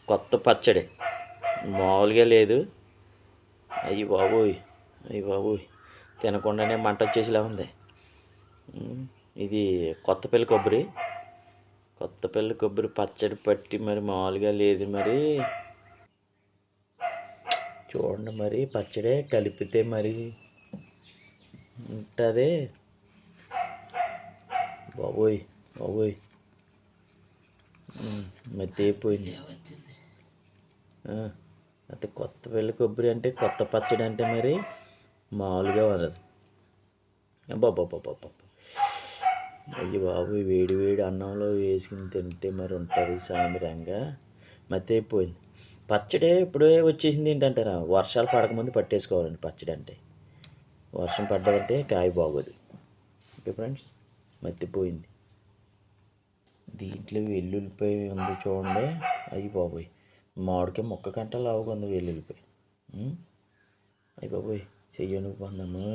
కొత్త పచ్చడి మామూలుగా లేదు. అయ్యి బాబోయ్, అయ్యి బాబోయ్, తినకుండానే మంట వచ్చేసేలా ఉంది. ఇది కొత్తపల్లి కొబ్బరి పచ్చడి పట్టి మరి మామూలుగా లేదు. మరి చూడండి, మరి పచ్చడే కలిపితే మరి ఉంటుంది. బాబోయ్ బాబోయ్, మెత్తయిపోయింది. అయితే కొత్తపల్లి కొబ్బరి అంటే కొత్త పచ్చడి అంటే మరి మామూలుగా ఉండదు. బాబా, అయ్యి బాబు, వేడి వేడి అన్నంలో వేసుకుని తింటే మరి ఉంటుంది సామిరంగా. మెత్తయిపోయింది. పచ్చడి ఇప్పుడే వచ్చేసింది ఏంటంటారా? వర్షాలు పడకముందు పట్టేసుకోవాలండి పచ్చడి అంటే. వర్షం పడ్డదంటే కాయ బాగోదు. ఓకే ఫ్రెండ్స్, మత్తిపోయింది. దీంట్లో వెల్లుల్లిపాయ ఉంది చూడండి. అయ్యి బాబోయ్, మామిడికాయ మొక్క కంట లావుగా ఉంది వెల్లుల్లిపాయ. అయ్యి బాబోయ్, చెయ్యను పొందమ్మా.